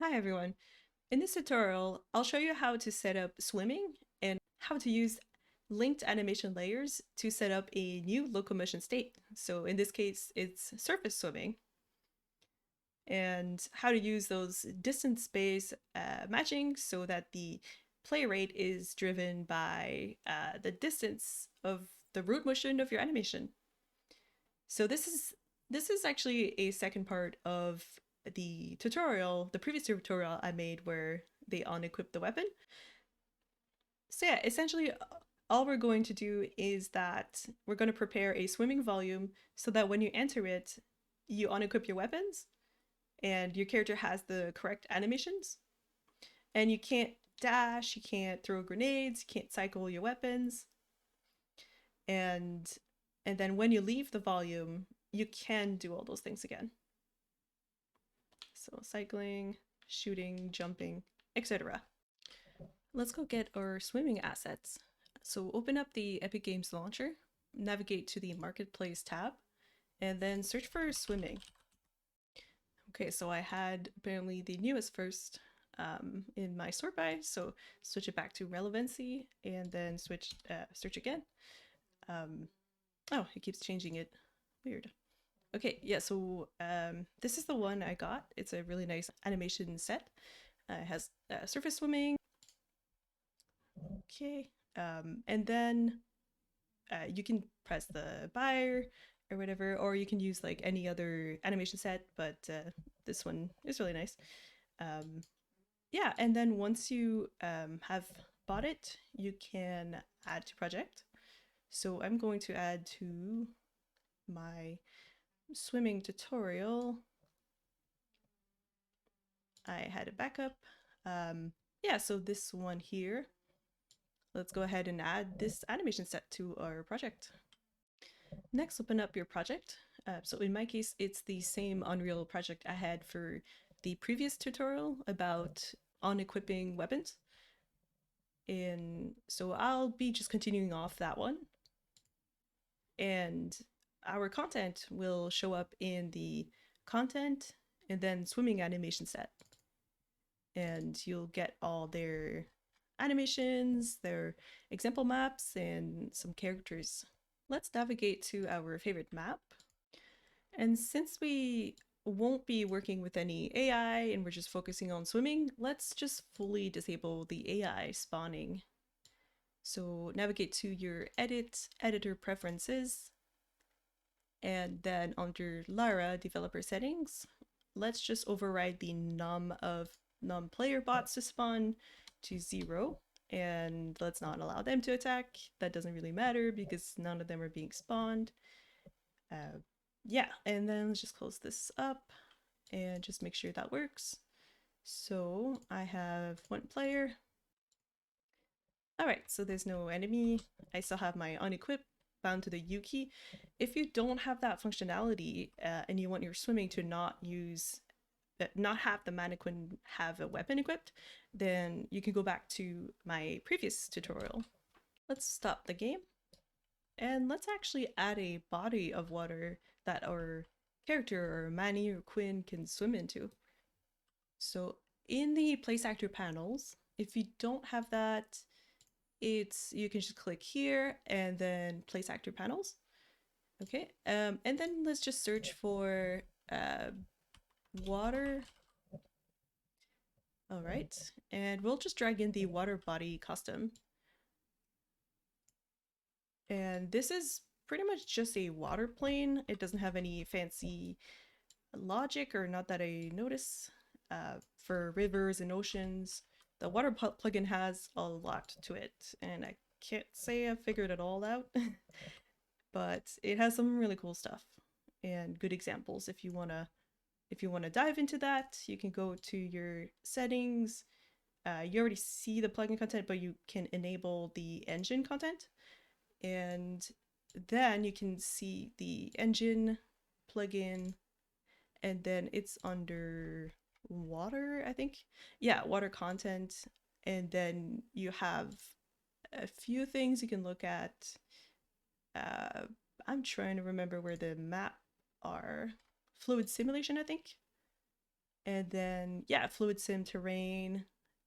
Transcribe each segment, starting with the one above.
Hi everyone. In this tutorial, I'll show you how to set up swimming and how to use linked animation layers to set up a new locomotion state. So in this case, it's surface swimming, and how to use those distance space matching so that the play rate is driven by the distance of the root motion of your animation. So this is actually a second part of the tutorial, the previous tutorial I made where they unequip the weapon. So yeah, essentially all we're going to do is that we're going to prepare a swimming volume so that when you enter it, you unequip your weapons and your character has the correct animations. And you can't dash, you can't throw grenades, you can't cycle your weapons. And then when you leave the volume, you can do all those things again. So cycling, shooting, jumping, etc. Let's go get our swimming assets. So open up the Epic Games launcher, navigate to the Marketplace tab, and then search for swimming. Okay, so I had apparently the newest first in my sort by, so switch it back to relevancy and then search again. Oh, it keeps changing it. Weird. Okay, yeah, so this is the one I got. It's a really nice animation set. It has surface swimming. Okay, and then you can press the buy or whatever, or you can use like any other animation set, but this one is really nice. Yeah, and then once you have bought it, you can add to project. So I'm going to add to my swimming tutorial. I had a backup. Yeah, so this one here, let's go ahead and add this animation set to our project. Next, open up your project. So in my case, it's the same Unreal project I had for the previous tutorial about unequipping weapons. And so I'll be just continuing off that one. And our content will show up in the content and then swimming animation set. And you'll get all their animations, their example maps, and some characters. Let's navigate to our favorite map. And since we won't be working with any AI and we're just focusing on swimming, let's just fully disable the AI spawning. So navigate to your editor preferences, and then under Lyra developer settings, let's just override the num of num player bots to spawn to 0, and let's not allow them to attack. That doesn't really matter because none of them are being spawned. Yeah, and then let's just close this up and just make sure that works. So I have one player. All right, so there's no enemy. I still have my unequip bound to the U key. If you don't have that functionality and you want your swimming to not have the mannequin have a weapon equipped, then you can go back to my previous tutorial. Let's stop the game and let's actually add a body of water that our character or Manny or Quinn can swim into. So in the place actor panels, if you don't have that, you can just click here and then place actor panels. Okay, and then let's just search for water. All right, and we'll just drag in the water body custom. And this is pretty much just a water plane. It doesn't have any fancy logic, or not that I notice. For rivers and oceans, the water plugin has a lot to it, and I can't say I've figured it all out, but it has some really cool stuff and good examples. If you wanna dive into that, you can go to your settings. You already see the plugin content, but you can enable the engine content, and then you can see the engine plugin, and then it's under water, I think. Yeah, water content. And then you have a few things you can look at. I'm trying to remember where the map are. Fluid simulation, I think. And then, yeah, fluid sim terrain.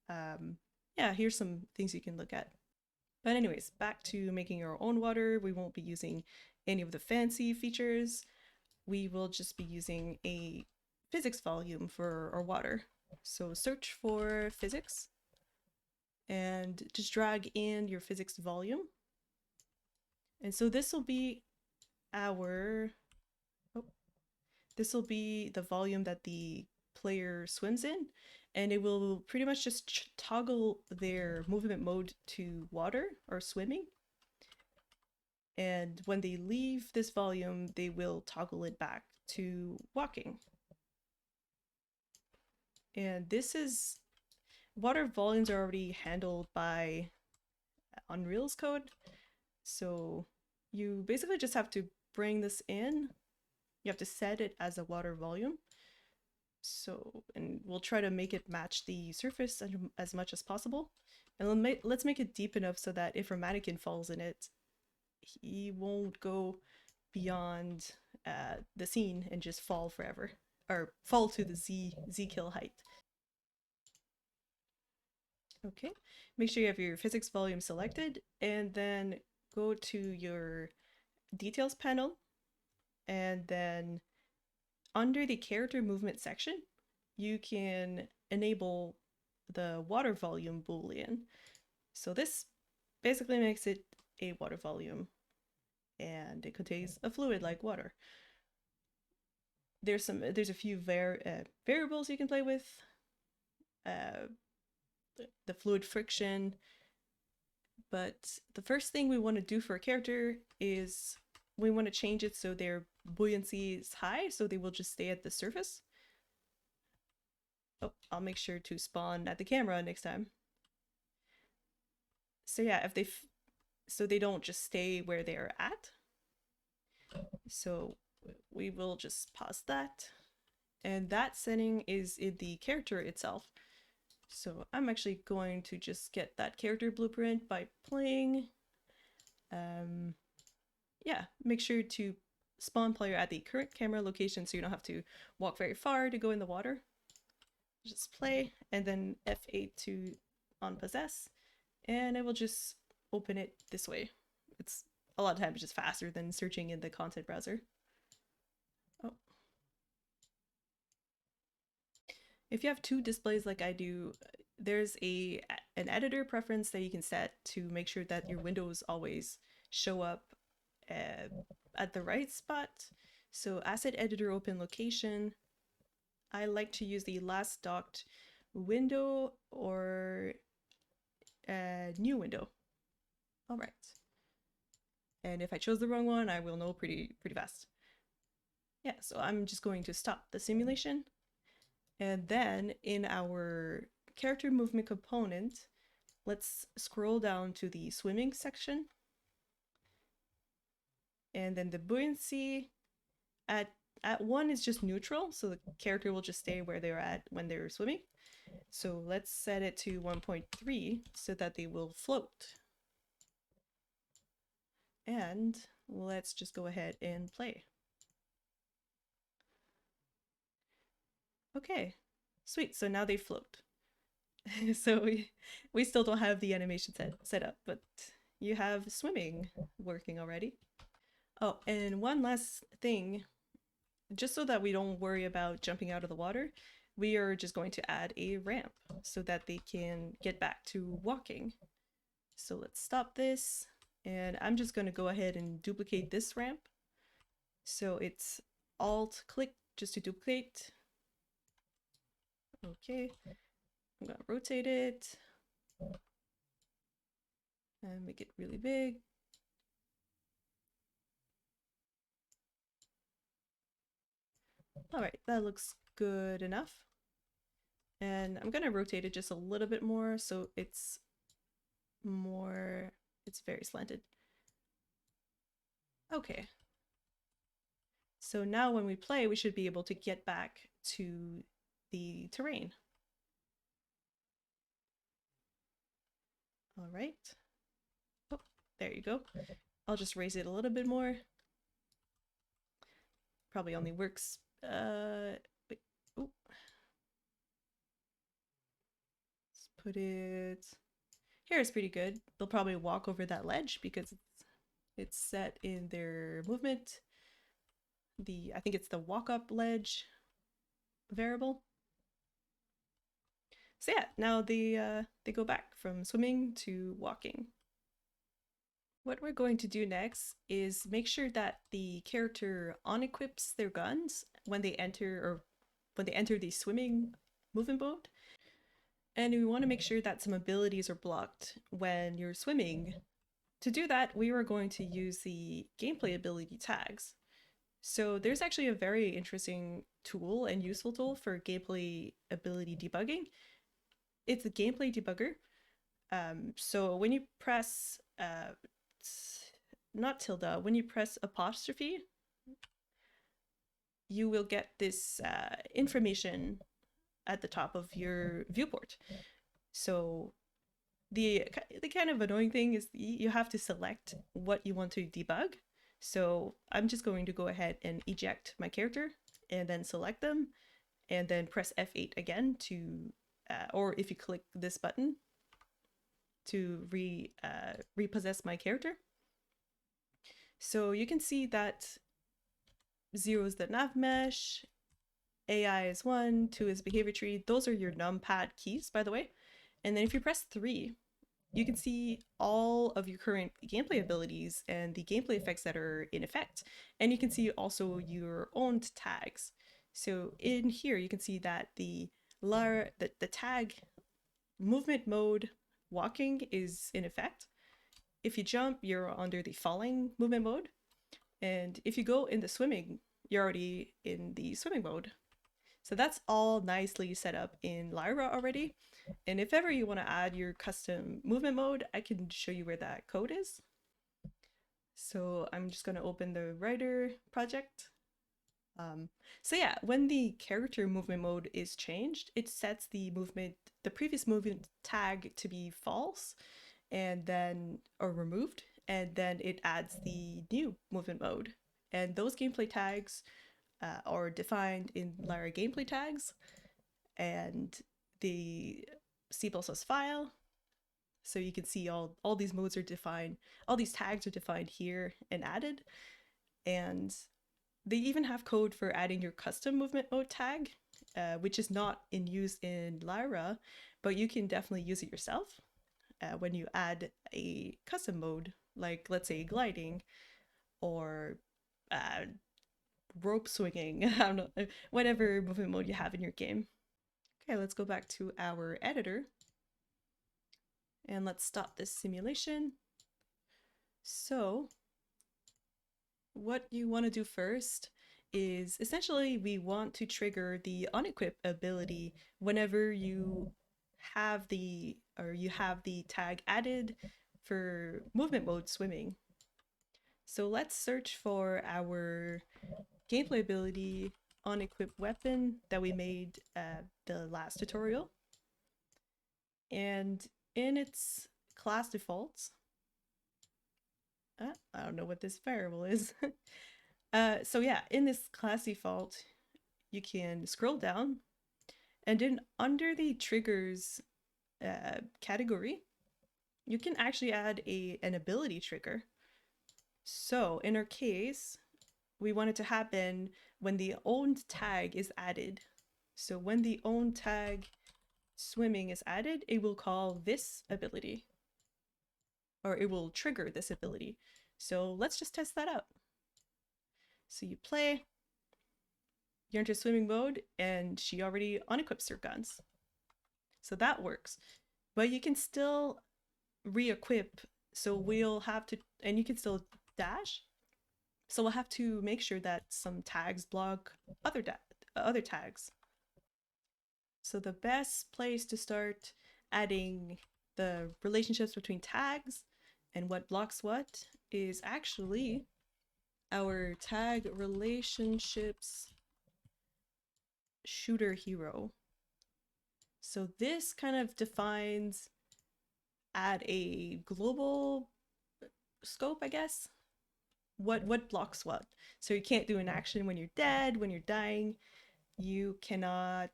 Yeah, here's some things you can look at. But anyways, back to making our own water. We won't be using any of the fancy features. We will just be using a physics volume for our water. So search for physics and just drag in your physics volume. And so this will be our, oh, this will be the volume that the player swims in, and it will pretty much just toggle their movement mode to water or swimming. And when they leave this volume, they will toggle it back to walking. And this is, water volumes are already handled by Unreal's code. So you basically just have to bring this in. You have to set it as a water volume. So, and we'll try to make it match the surface as much as possible. And let's make it deep enough so that if a mannequin falls in it, he won't go beyond the scene and just fall forever, or fall to the Z kill height. Okay, make sure you have your physics volume selected, and then go to your details panel, and then under the character movement section, you can enable the water volume boolean. So this basically makes it a water volume, and it contains a fluid like water. There's a few variables you can play with. The fluid friction, but the first thing we want to do for a character is we want to change it so their buoyancy is high, so they will just stay at the surface. Oh, I'll make sure to spawn at the camera next time. So yeah, if so they don't just stay where they're at. So we will just pause that. And that setting is in the character itself. So I'm actually going to just get that character blueprint by playing. Yeah, make sure to spawn player at the current camera location so you don't have to walk very far to go in the water. Just play, and then F8 to unpossess, and I will just open it this way. It's a lot of times just faster than searching in the content browser. Oh. If you have two displays like I do, there's an editor preference that you can set to make sure that your windows always show up at the right spot. So asset editor open location, I like to use the last docked window or new window. All right. And if I chose the wrong one, I will know pretty fast. Yeah, so I'm just going to stop the simulation. And then in our character movement component, let's scroll down to the swimming section. And then the buoyancy at 1 is just neutral, so the character will just stay where they're at when they're swimming. So let's set it to 1.3 so that they will float. And let's just go ahead and play. Okay, sweet, so now they float. So we still don't have the animation set up, but you have swimming working already. Oh, and one last thing, just so that we don't worry about jumping out of the water, we are just going to add a ramp so that they can get back to walking. So let's stop this, and I'm just going to go ahead and duplicate this ramp. So it's Alt click just to duplicate. Okay, I'm going to rotate it and make it really big. All right, that looks good enough. And I'm going to rotate it just a little bit more so it's very slanted. Okay. So now when we play, we should be able to get back to the terrain. All right. Oh, there you go. I'll just raise it a little bit more. Probably only works, wait, ooh. put it here is pretty good. They'll probably walk over that ledge because it's set in their movement. I think it's the walk up ledge variable. So yeah, now they go back from swimming to walking. What we're going to do next is make sure that the character unequips their guns when they enter the swimming movement mode. And we want to make sure that some abilities are blocked when you're swimming. To do that, we are going to use the gameplay ability tags. So there's actually a very interesting tool and useful tool for gameplay ability debugging. It's a gameplay debugger. So when you press not tilde, when you press apostrophe, you will get this information at the top of your viewport. So the kind of annoying thing is you have to select what you want to debug. So I'm just going to go ahead and eject my character and then select them and then press F8 again to, or if you click this button to repossess my character. So you can see that 0 is the nav mesh, AI is 1, 2 is behavior tree. Those are your numpad keys, by the way. And then if you press 3, you can see all of your current gameplay abilities and the gameplay effects that are in effect. And you can see also your own tags. So in here, you can see that the tag movement mode walking is in effect. If you jump, you're under the falling movement mode. And if you go in the swimming, you're already in the swimming mode. So that's all nicely set up in Lyra already. And if ever you want to add your custom movement mode, I can show you where that code is. So I'm just going to open the writer project. So yeah, when the character movement mode is changed, it sets the previous movement tag to be false and then, or removed, and then it adds the new movement mode. And those gameplay tags are defined in Lyra gameplay tags, and the C++ file. So you can see all these modes are defined, all these tags are defined here and added. And they even have code for adding your custom movement mode tag, which is not in use in Lyra, but you can definitely use it yourself when you add a custom mode, like let's say gliding or rope swinging, I don't know, whatever movement mode you have in your game. Okay, let's go back to our editor and let's stop this simulation. So what you want to do first is essentially we want to trigger the unequip ability whenever you have the tag added for movement mode swimming. So let's search for our gameplay ability unequip weapon that we made the last tutorial. And in its class defaults, I don't know what this variable is. So yeah, in this class default, you can scroll down and then under the triggers category, you can actually add an ability trigger. So in our case, we want it to happen when the owned tag is added. So when the owned tag swimming is added, it will call this ability, or it will trigger this ability. So let's just test that out. So you play, you enter swimming mode, and she already unequips her guns. So that works. But you can still re-equip, so we'll have to, and you can still dash. So we'll have to make sure that some tags block other tags. So the best place to start adding the relationships between tags and what blocks what is actually our tag relationships shooter hero. So this kind of defines at a global scope, I guess, what blocks what. So you can't do an action when you're dead, when you're dying. You cannot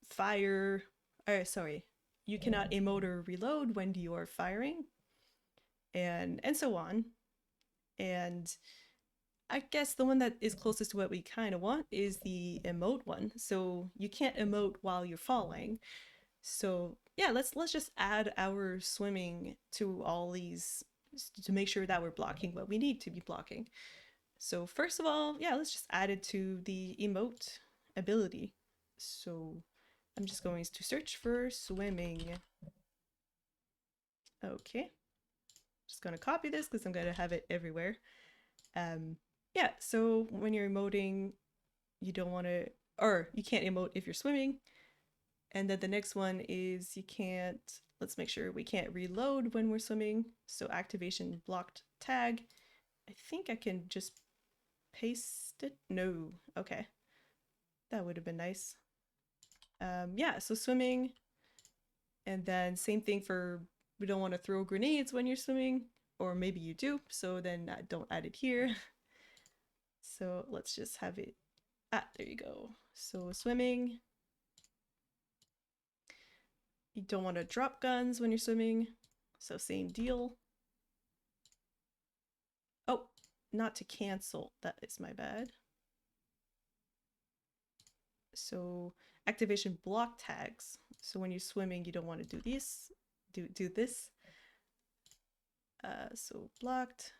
fire, you cannot emote or reload when you are firing, and so on. And I guess the one that is closest to what we kind of want is the emote one. So you can't emote while you're falling. So yeah, let's just add our swimming to all these to make sure that we're blocking what we need to be blocking. So first of all, yeah, let's just add it to the emote ability. So I'm just going to search for swimming. Okay, just gonna copy this because I'm gonna have it everywhere. Um, yeah, so when you're emoting, you don't want to, or you can't emote if you're swimming. And then the next one is you can't, let's make sure we can't reload when we're swimming. So activation blocked tag. I think I can just paste it. No, okay. That would have been nice. Yeah, so swimming. And then same thing for, we don't want to throw grenades when you're swimming, or maybe you do, so then don't add it here. So let's just have it, there you go. So swimming. You don't want to drop guns when you're swimming, so same deal. Oh, not to cancel, that is my bad. So activation block tags. So when you're swimming, you don't want to do this, do this. So blocked.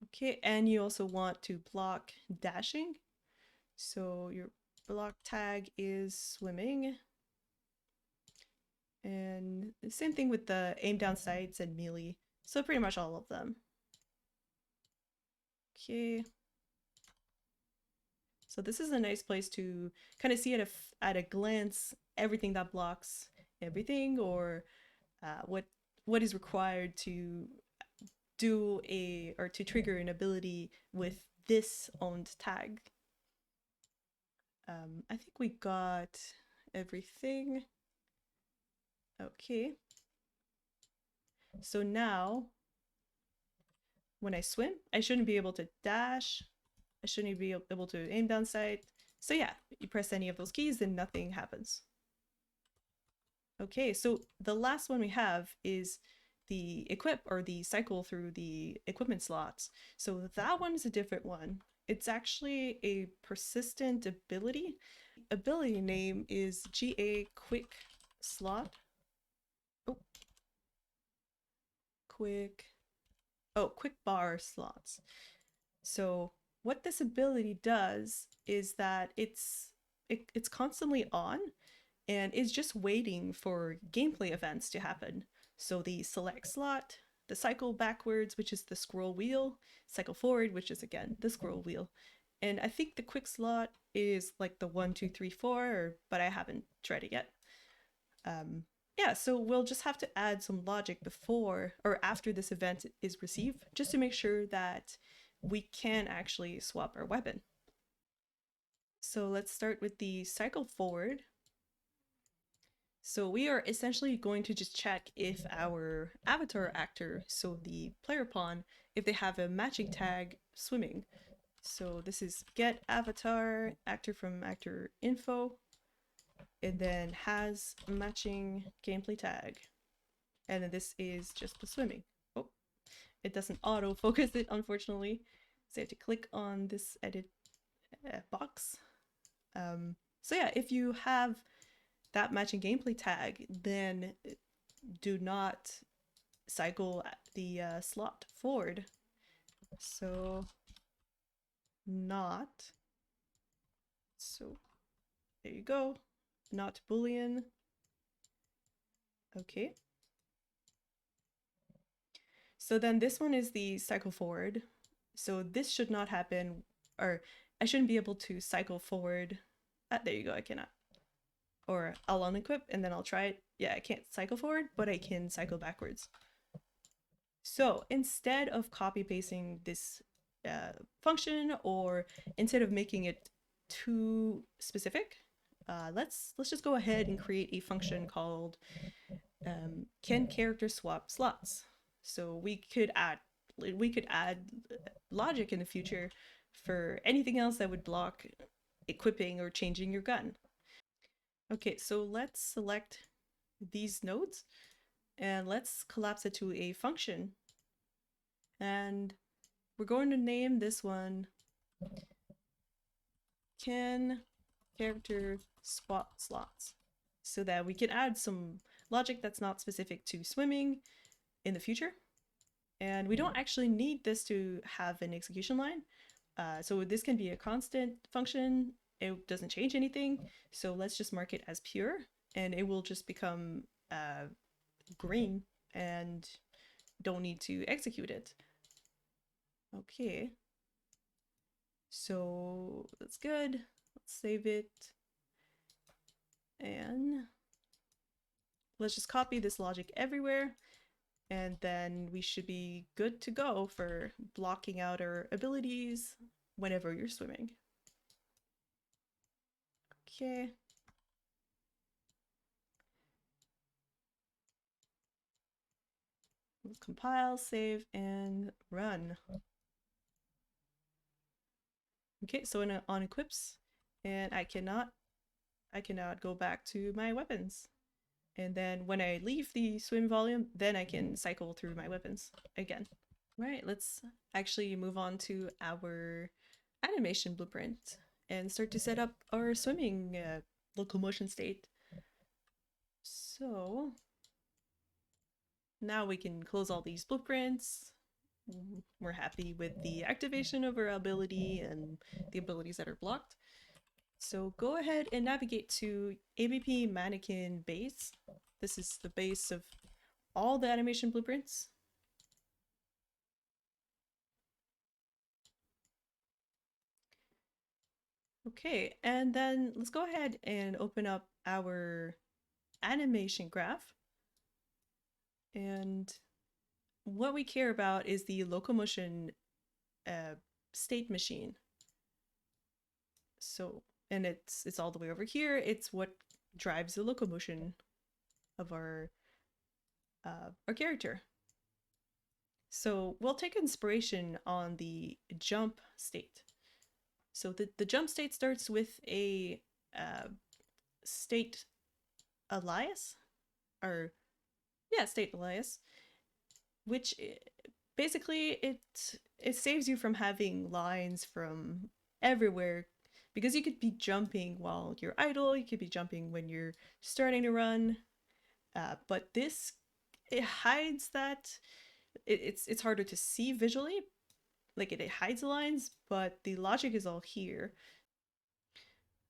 Okay, and you also want to block dashing. So your block tag is swimming. And the same thing with the aim down sights and melee. So pretty much all of them. Okay. So this is a nice place to kind of see at a glance everything that blocks everything, or what is required to do or to trigger an ability with this owned tag. I think we got everything. Okay. So now when I swim, I shouldn't be able to dash. I shouldn't be able to aim down sight. So yeah, you press any of those keys and nothing happens. Okay, so the last one we have is the equip, or the cycle through the equipment slots. So that one is a different one. It's actually a persistent ability. Ability name is GA quick slot. Oh, quick. Oh, quick bar slots. So what this ability does is that it's constantly on and is just waiting for gameplay events to happen. So the select slot, the cycle backwards, which is the scroll wheel, cycle forward, which is again the scroll wheel. And I think the quick slot is like the 1, 2, 3, 4, but I haven't tried it yet. Yeah, so we'll just have to add some logic before or after this event is received, just to make sure that we can actually swap our weapon. So let's start with the cycle forward. So we are essentially going to just check if our avatar actor, so the player pawn, if they have a matching tag swimming. So this is get avatar actor from actor info, and then has matching gameplay tag. And then this is just the swimming. Oh, it doesn't auto focus it, unfortunately. So you have to click on this edit box. So yeah, if you have that matching gameplay tag, then do not cycle the slot forward. So not. So there you go. Not Boolean. Okay. So then this one is the cycle forward. So this should not happen, or I shouldn't be able to cycle forward. There you go, I cannot. Or I'll unequip and then I'll try it. Yeah, I can't cycle forward, but I can cycle backwards. So instead of copy pasting this function, or instead of making it too specific, let's just go ahead and create a function called can character swap slots. So we could add logic in the future for anything else that would block equipping or changing your gun. Okay, so let's select these nodes and let's collapse it to a function. And we're going to name this one can character spot slots so that we can add some logic that's not specific to swimming in the future. And we don't actually need this to have an execution line. So this can be a constant function. It doesn't change anything. So let's just mark it as pure and it will just become green and don't need to execute it. Okay. So that's good. Let's save it. And let's just copy this logic everywhere. And then we should be good to go for blocking out our abilities whenever you're swimming. Okay. We'll compile, save, and run. Okay, so in on equips, and I cannot go back to my weapons. And then when I leave the swim volume, then I can cycle through my weapons again. Right, let's actually move on to our animation blueprint and start to set up our swimming locomotion state. So now we can close all these blueprints. We're happy with the activation of our ability and the abilities that are blocked. So go ahead and navigate to ABP mannequin base. This is the base of all the animation blueprints. Okay, and then let's go ahead and open up our animation graph. And what we care about is the locomotion state machine. So, and it's all the way over here. It's what drives the locomotion of our character. So we'll take inspiration on the jump state. So the jump state starts with a state alias, or yeah, state alias, which basically it saves you from having lines from everywhere, because you could be jumping while you're idle, you could be jumping when you're starting to run, but this, it hides that. It's harder to see visually, like it hides the lines, but the logic is all here.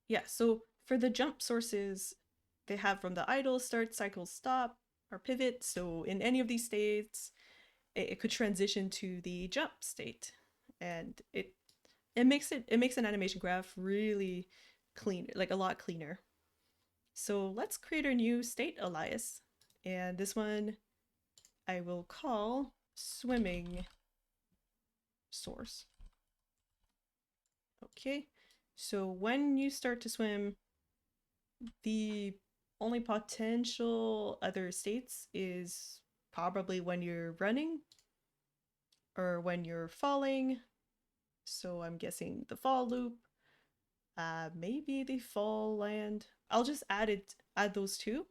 Yeah, so for the jump sources, they have from the idle, start, cycle, stop, or pivot. So in any of these states, it could transition to the jump state, and it makes an animation graph really clean, like a lot cleaner. So let's create a new state alias, and this one I will call swimming source. Okay, so when you start to swim, the only potential other states is probably when you're running or when you're falling. So I'm guessing the fall loop, maybe the fall land. I'll just add those two,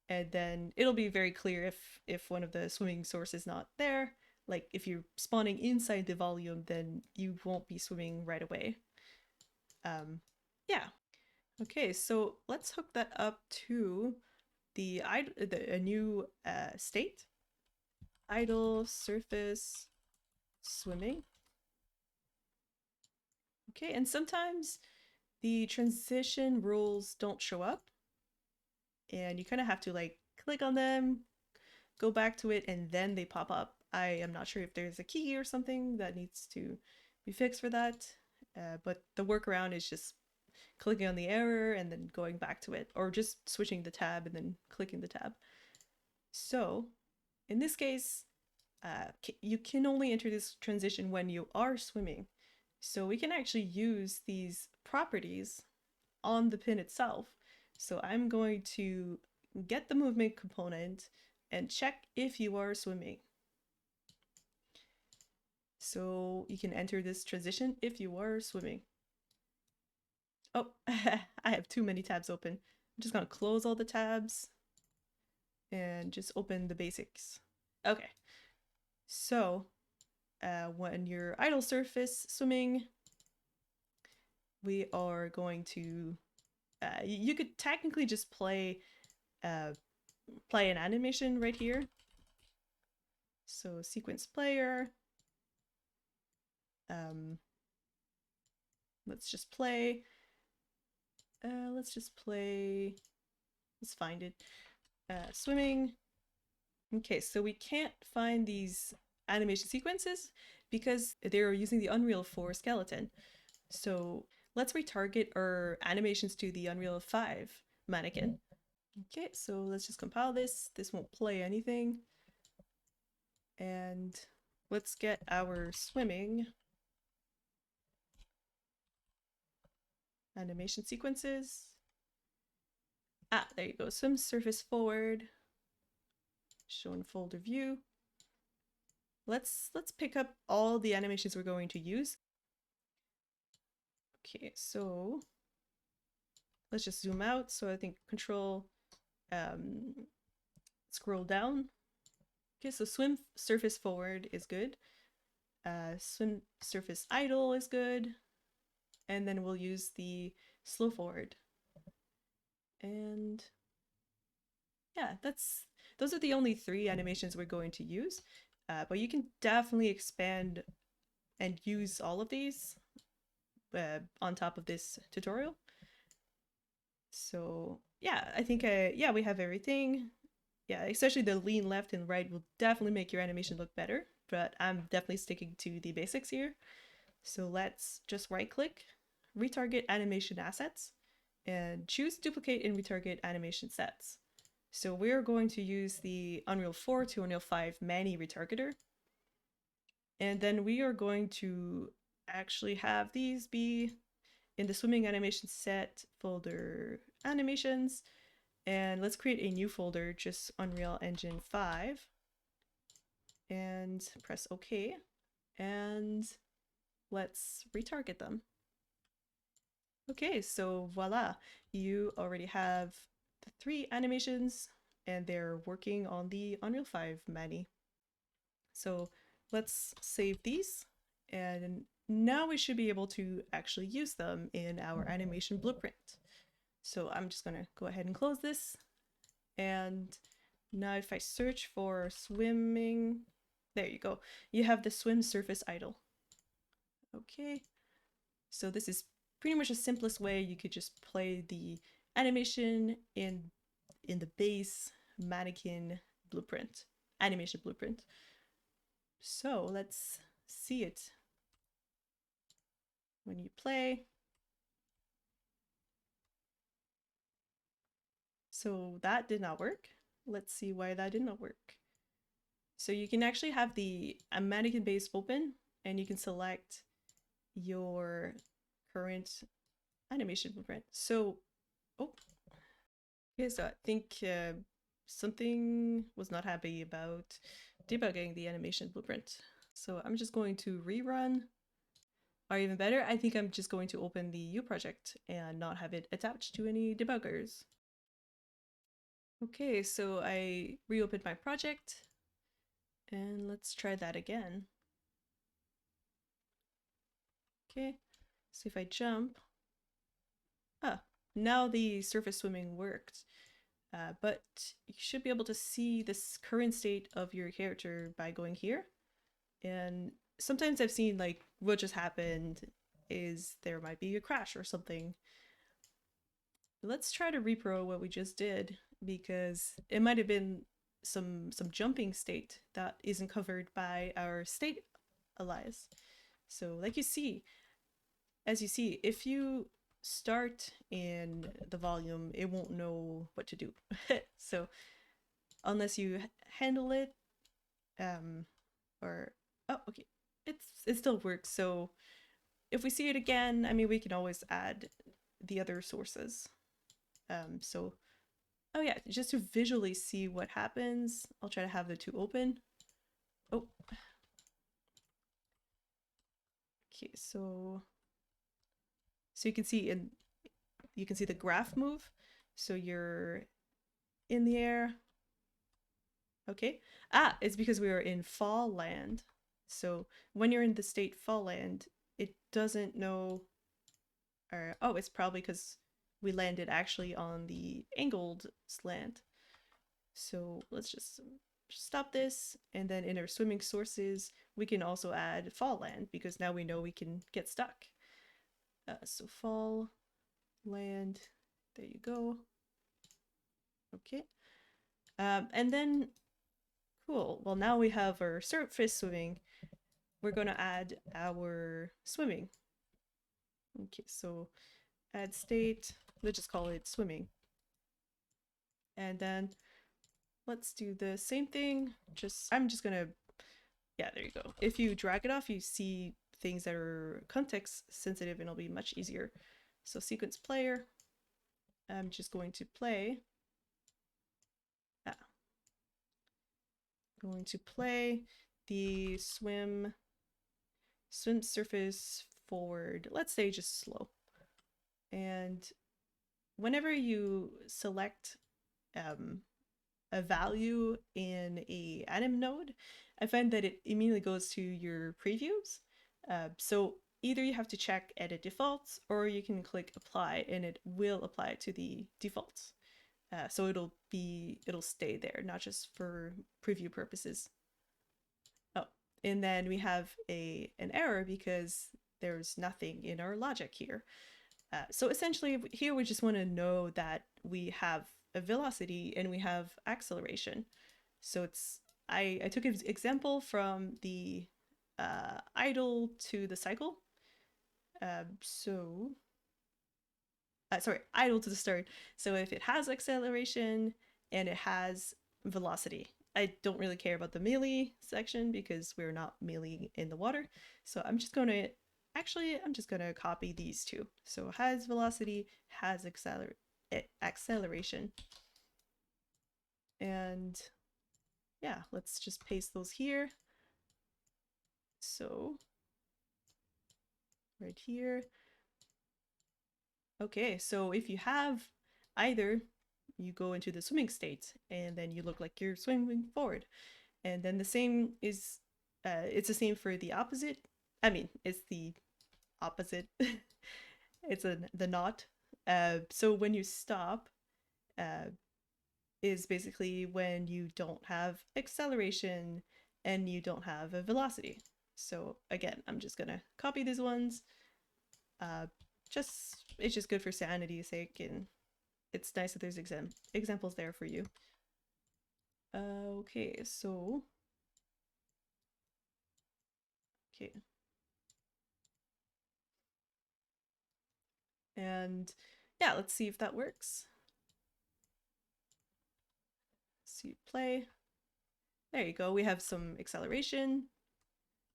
and then it'll be very clear if one of the swimming source is not there. Like if you're spawning inside the volume, then you won't be swimming right away. Yeah. Okay, so let's hook that up to a new state. Idle surface swimming. Okay, and sometimes the transition rules don't show up, and you kind of have to like click on them, go back to it, and then they pop up. I am not sure if there's a key or something that needs to be fixed for that, but the workaround is just clicking on the error and then going back to it, or just switching the tab and then clicking the tab. So in this case, you can only enter this transition when you are swimming. So we can actually use these properties on the pin itself. So I'm going to get the movement component and check if you are swimming. So you can enter this transition if you are swimming. Oh, I have too many tabs open. I'm just gonna close all the tabs and just open the basics. Okay, so when you're idle surface swimming, we are going to, you could technically just play an animation right here. So sequence player, let's just play, let's find it, swimming. Okay, so we can't find these animation sequences because they're using the Unreal 4 skeleton. So let's retarget our animations to the Unreal 5 mannequin. Okay, so let's just compile this. This won't play anything. And let's get our swimming animation sequences. Ah, there you go. Swim surface forward. Show in folder view. Let's pick up all the animations we're going to use. Okay, so let's just zoom out. So I think control scroll down. Okay, so swim surface forward is good. Swim surface idle is good. And then we'll use the slow forward. And yeah, those are the only 3 animations we're going to use. But you can definitely expand and use all of these on top of this tutorial. So yeah, I think yeah, we have everything. Yeah, especially the lean left and right will definitely make your animation look better, but I'm definitely sticking to the basics here. So let's just right click, retarget animation assets, and choose duplicate and retarget animation sets. So we're going to use the Unreal 4 to Unreal 5 Mani retargeter. And then we are going to actually have these be in the swimming animation set folder animations. And let's create a new folder, just Unreal Engine 5. And press OK. And let's retarget them. Okay, so voila, you already have the 3 animations and they're working on the Unreal 5 Mani. So let's save these, and now we should be able to actually use them in our animation blueprint. So I'm just gonna go ahead and close this, and now if I search for swimming, there you go, you have the swim surface idle. Okay, so this is pretty much the simplest way you could just play the animation in the base mannequin blueprint, animation blueprint. So let's see it when you play. So that did not work. Let's see why that did not work. So you can actually have the mannequin base open and you can select your current animation blueprint. So, oh, okay, so I think something was not happy about debugging the animation blueprint. So I'm just going to rerun. Or even better, I think I'm just going to open the U project and not have it attached to any debuggers. Okay, so I reopened my project and let's try that again. Okay, so if I jump, now the surface swimming worked. But you should be able to see this current state of your character by going here. And sometimes I've seen like what just happened is there might be a crash or something. Let's try to repro what we just did because it might have been some jumping state that isn't covered by our state alias. So like you see, as you see, if you start in the volume, it won't know what to do. So unless you handle it, or oh, okay, it still works. So if we see it again, I mean, we can always add the other sources. So oh yeah, just to visually see what happens, I'll try to have the 2 open. Oh, okay, so you can see the graph move. So you're in the air. Okay. It's because we are in fall land. So when you're in the state fall land, it doesn't know. Or oh, it's probably because we landed actually on the angled slant. So let's just stop this, and then in our swimming sources, we can also add fall land because now we know we can get stuck. So fall land, there you go. Okay. And then, cool. Well, now we have our surface swimming. We're going to add our swimming. Okay, so add state. Let's just call it swimming. And then let's do the same thing. I'm just going to, yeah, there you go. If you drag it off, you see things that are context sensitive and it'll be much easier. So sequence player, I'm just going to play. Going to play the swim surface forward, let's say just slow. And whenever you select a value in a anim node, I find that it immediately goes to your previews. So either you have to check edit defaults or you can click apply and it will apply to the defaults. So it'll stay there, not just for preview purposes. Oh, and then we have an error because there's nothing in our logic here. So essentially here we just want to know that we have a velocity and we have acceleration. So I took an example from the idle to the cycle. Sorry, idle to the start. So if it has acceleration and it has velocity, I don't really care about the melee section because we're not meleeing in the water. So I'm just gonna copy these two. So has velocity, has acceleration. And yeah, let's just paste those here. So right here. Okay, so if you have either, you go into the swimming state and then you look like you're swimming forward. And then the same is, it's the same for the opposite. I mean, it's the opposite. It's the not. So when you stop, is basically when you don't have acceleration and you don't have a velocity. So again, I'm just gonna copy these ones. It's just good for sanity's sake, and it's nice that there's examples there for you. Okay, so okay, and yeah, let's see if that works. See, play. There you go. We have some acceleration.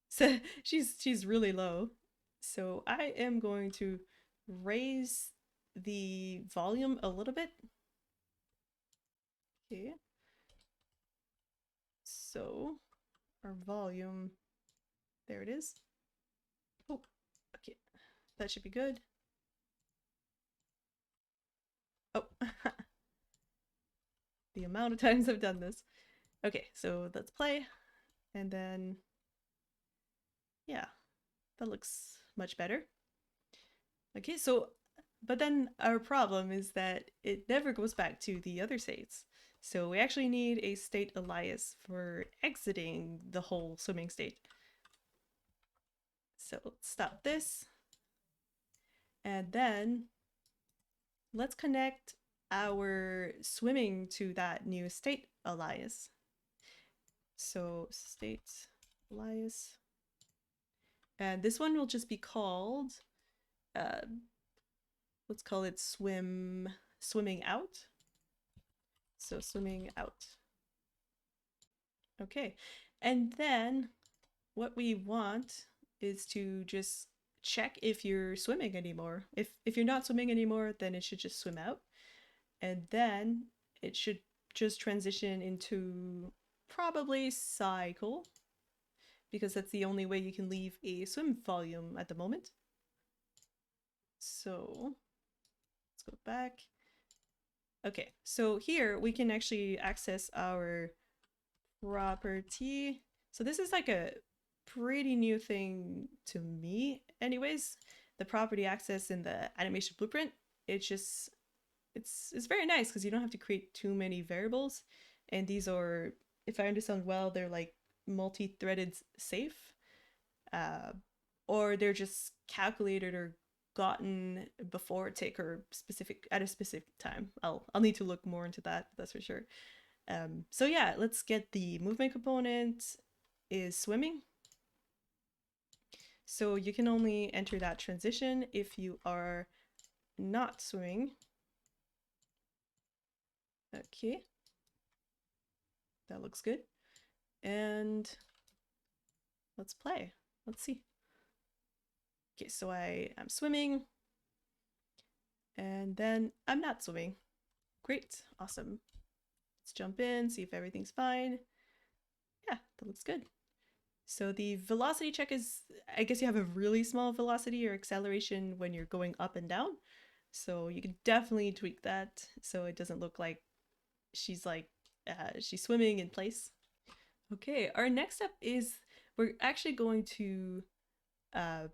So she's really low. So I am going to raise the volume a little bit. Okay. So our volume, there it is. Oh, okay. That should be good. Oh, the amount of times I've done this. Okay, so let's play. And then, yeah, that looks much better. Okay, so, but then our problem is that it never goes back to the other states. So we actually need a state alias for exiting the whole swimming state. So let's stop this. And then let's connect our swimming to that new state alias. So state alias. And this one will just be called, let's call it swimming out. So swimming out. Okay. And then what we want is to just check if you're swimming anymore. If you're not swimming anymore, then it should just swim out. And then it should just transition into probably cycle, because that's the only way you can leave a swim volume at the moment. So let's go back. Okay, so here we can actually access our property. So this is like a pretty new thing to me anyways. The property access in the animation blueprint. It's just it's very nice because you don't have to create too many variables. And these are, if I understand well, they're like multi-threaded safe. Uh, or they're just calculated or gotten before a tick or specific at a specific time. I'll need to look more into that, that's for sure. So yeah, let's get the movement component is swimming. So you can only enter that transition if you are not swimming. Okay, that looks good. And let's play. Let's see. Okay, so I'm swimming and then I'm not swimming. Great, awesome. Let's jump in, see if everything's fine. Yeah, that looks good. So the velocity check is, I guess you have a really small velocity or acceleration when you're going up and down. So you can definitely tweak that so it doesn't look like she's she's swimming in place. Okay, our next step is we're actually going to uh,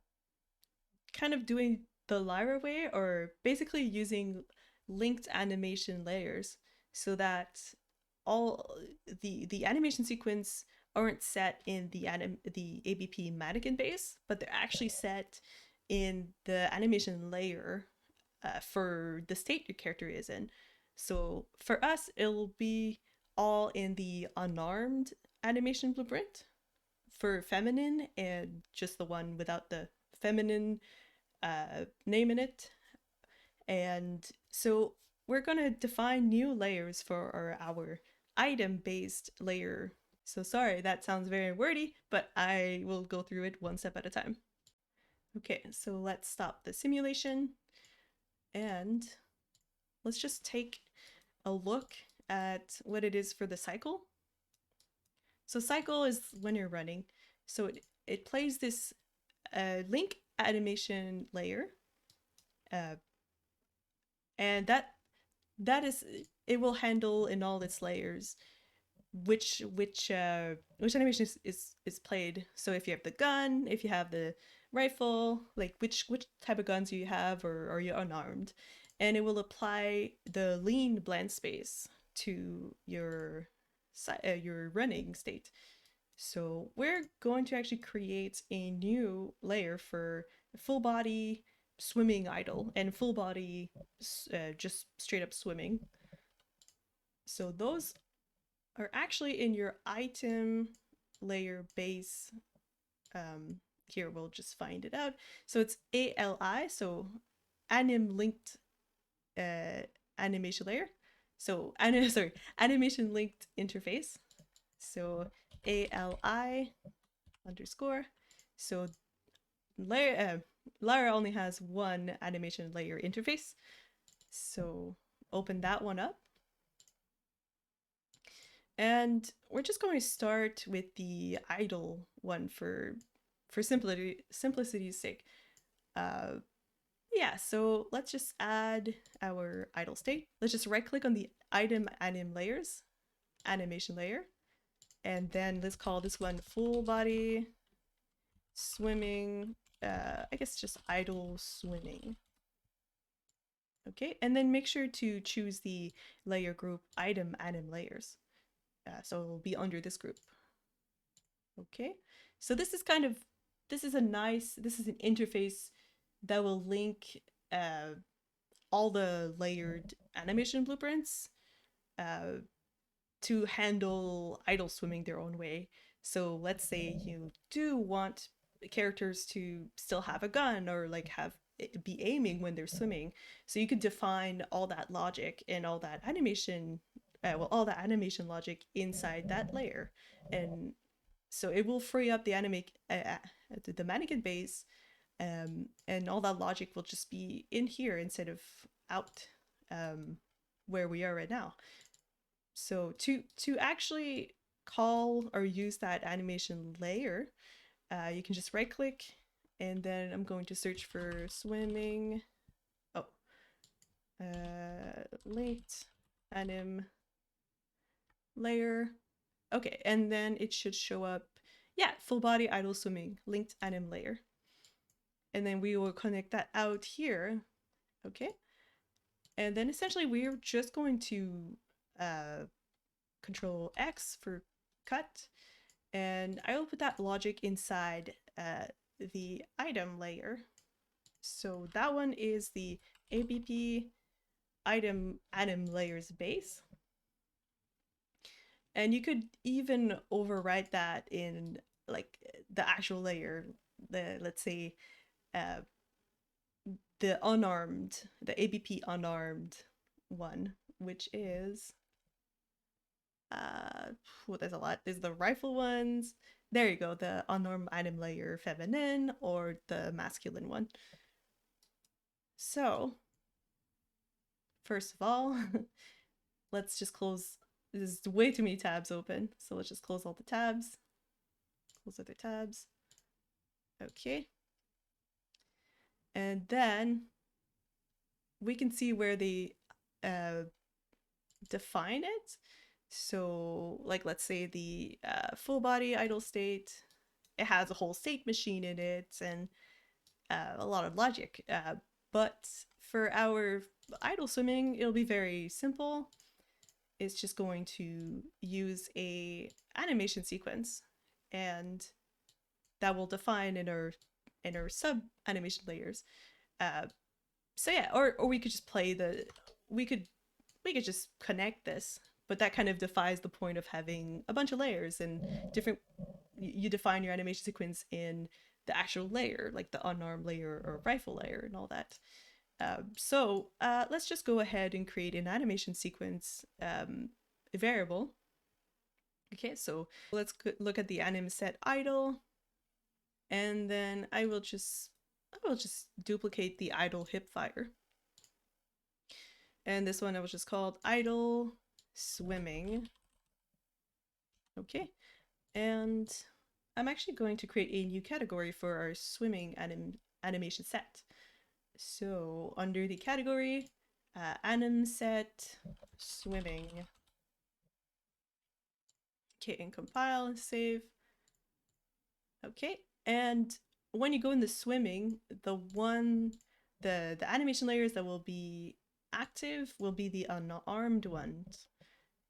kind of doing the Lyra way, or basically using linked animation layers so that all the animation sequence aren't set in the ABP mannequin base, but they're actually set in the animation layer for the state your character is in. So for us, it'll be all in the unarmed animation blueprint for feminine, and just the one without the feminine name in it. And so we're going to define new layers for our item-based layer. So sorry, that sounds very wordy, but I will go through it one step at a time. Okay, so let's stop the simulation and let's just take a look at what it is for the cycle. So cycle is when you're running. So it plays this link animation layer, and that is, it will handle in all its layers which animation is played. So if you have the gun, if you have the rifle, like which type of guns you have, or are you unarmed, and it will apply the lean blend space to your running state. So we're going to actually create a new layer for full body swimming idle and full body just straight up swimming. So those are actually in your item layer base. Here we'll just find it out. So it's ALI, so anim linked animation layer. So animation linked interface. So ALI underscore. So layer Lyra only has one animation layer interface. So open that one up. And we're just going to start with the idle one for simplicity's sake. Yeah, so let's just add our idle state. Let's just right click on the item anim layers, animation layer, and then let's call this one full body swimming, I guess just idle swimming. Okay, and then make sure to choose the layer group item anim layers. So it will be under this group. Okay, so this is this is an interface that will link all the layered animation blueprints to handle idle swimming their own way. So let's say you do want characters to still have a gun, or like be aiming when they're swimming. So you could define all that logic and all that animation, all the animation logic inside that layer, and so it will free up the the mannequin base, and all that logic will just be in here instead of out, where we are right now. So to actually call or use that animation layer, you can just right click, and then I'm going to search for swimming. Oh, linked anim layer. Okay, and then it should show up, yeah, full body idle swimming, linked anim layer. And then we will connect that out here, okay? And then essentially we're just going to control X for cut, and I will put that logic inside the item layer. So that one is the ABP item anim layers base. And you could even overwrite that in like the actual layer, the let's say the unarmed, the ABP unarmed one, which is well, there's a lot. There's the rifle ones. There you go, the unarmed item layer feminine or the masculine one. So first of all, let's just close. There's way too many tabs open, so let's just close all the tabs. Close other tabs. Okay. And then we can see where they define it. So like, let's say the full body idle state, it has a whole state machine in it and a lot of logic. But for our idle swimming, it'll be very simple. It's just going to use a animation sequence, and that will define in our sub animation layers. So yeah, or we could just play the we could just connect this, but that kind of defies the point of having a bunch of layers and different. You define your animation sequence in the actual layer, like the unarmed layer or rifle layer and all that. So let's just go ahead and create an animation sequence variable. Okay, so let's look at the anim set idle, and then I will just duplicate the idle hip fire. And this one I was just called idle swimming. Okay, and I'm actually going to create a new category for our swimming animation set. So under the category, anim set swimming. Okay, and compile and save. Okay, and when you go in the swimming, the animation layers that will be active will be the unarmed ones.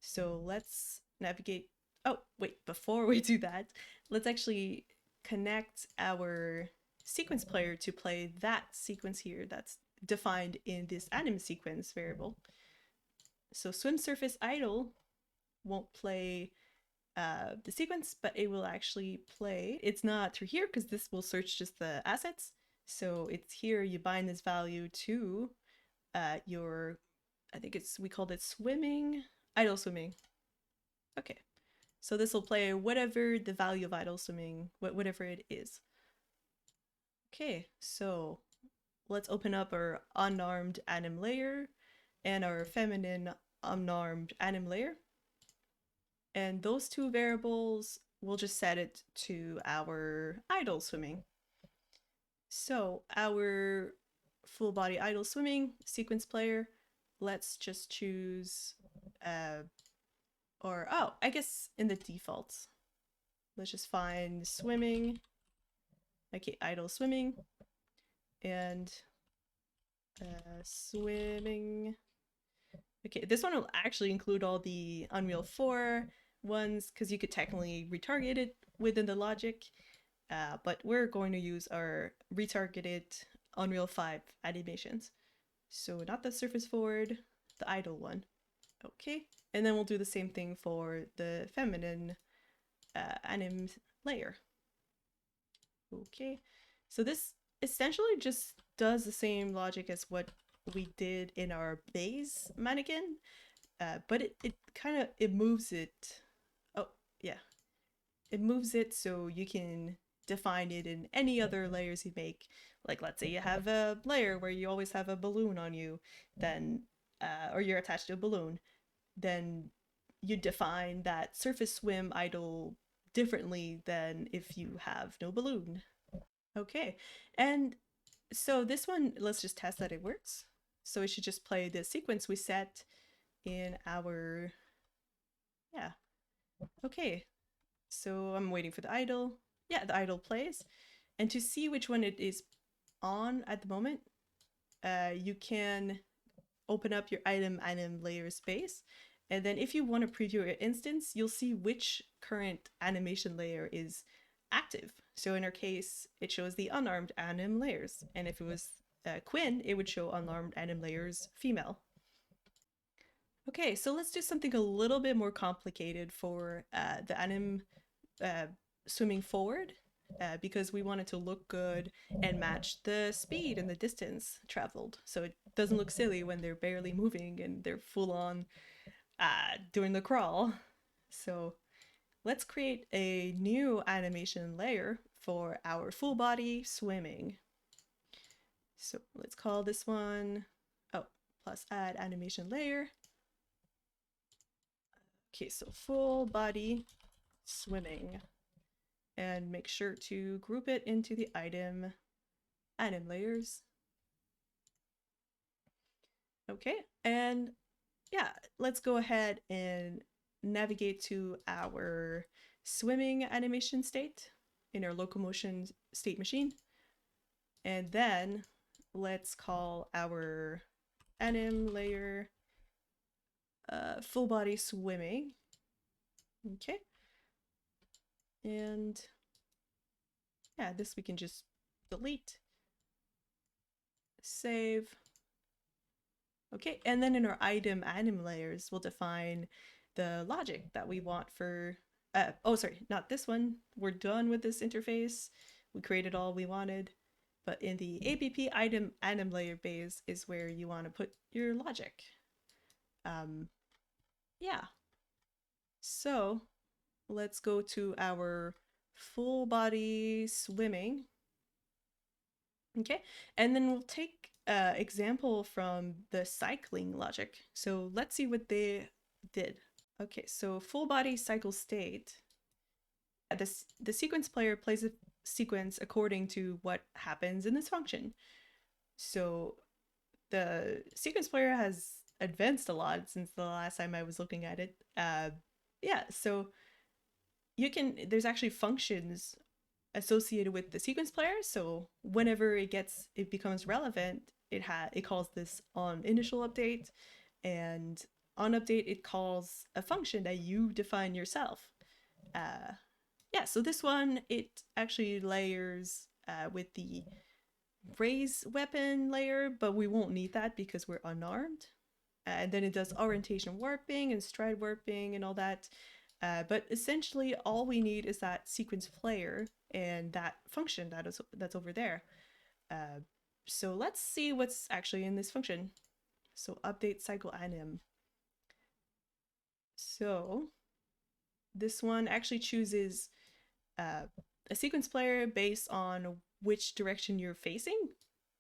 So let's navigate. Oh, wait, before we do that, let's actually connect our sequence player to play that sequence here that's defined in this anim sequence variable. So swim surface idle won't play the sequence, but it will actually play. It's not through here because this will search just the assets. So it's here, you bind this value to your, I think we called it swimming, idle swimming. Okay, so this will play whatever the value of idle swimming, whatever it is. Okay, so let's open up our unarmed anim layer and our feminine unarmed anim layer. And those two variables, we'll just set it to our idle swimming. So our full body idle swimming sequence player, let's just choose, I guess in the defaults, let's just find swimming. Okay, idle swimming and swimming. Okay, this one will actually include all the Unreal 4 ones because you could technically retarget it within the logic, but we're going to use our retargeted Unreal 5 animations. So not the surface forward, the idle one. Okay, and then we'll do the same thing for the feminine anim layer. Okay, so this essentially just does the same logic as what we did in our base mannequin, but it kind of, it moves it. Oh yeah, it moves it so you can define it in any other layers you make. Like let's say you have a layer where you always have a balloon on you, then or you're attached to a balloon, then you define that surface swim idle differently than if you have no balloon. Okay, and so this one, let's just test that it works. So it should just play the sequence we set in our, yeah. Okay, so I'm waiting for the idle. Yeah, the idle plays. And to see which one it is on at the moment, you can open up your item layer space. And then if you want to preview your instance, you'll see which current animation layer is active. So in our case, it shows the unarmed anim layers. And if it was Quinn, it would show unarmed anim layers female. Okay, so let's do something a little bit more complicated for the anim uh, swimming forward, because we want it to look good and match the speed and the distance traveled. So it doesn't look silly when they're barely moving and they're full on doing the crawl. So let's create a new animation layer for our full body swimming. So let's call this one, oh, plus add animation layer. Okay, so full body swimming. And make sure to group it into the item layers. Okay, and yeah, let's go ahead and navigate to our swimming animation state in our locomotion state machine. And then let's call our anim layer full body swimming. Okay. And yeah, this we can just delete, save. Okay, and then in our item anim layers, we'll define the logic that we want for, oh, sorry, not this one. We're done with this interface. We created all we wanted. But in the APP item anim layer base is where you want to put your logic. Yeah. So let's go to our full body swimming. Okay, and then we'll take example from the cycling logic. So let's see what they did. Okay, so full body cycle state. The sequence player plays a sequence according to what happens in this function. So the sequence player has advanced a lot since the last time I was looking at it. Yeah, so there's actually functions associated with the sequence player. So whenever it becomes relevant, it calls this on initial update, and on update it calls a function that you define yourself. Yeah, so this one it actually layers with the raise weapon layer, but we won't need that because we're unarmed. And then it does orientation warping and stride warping and all that. But essentially, all we need is that sequence player and that function that's over there. So let's see what's actually in this function. So update cycle anim. So this one actually chooses a sequence player based on which direction you're facing.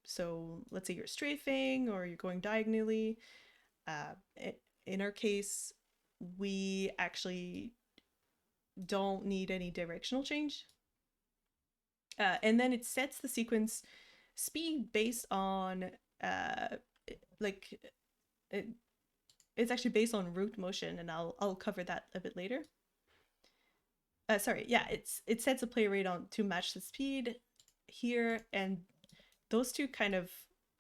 So let's say you're strafing or you're going diagonally. In our case, we actually don't need any directional change. And then it sets the sequence speed based on like it's actually based on root motion, and I'll cover that a bit later. Sorry, yeah, it sets a play rate on to match the speed here, and those two kind of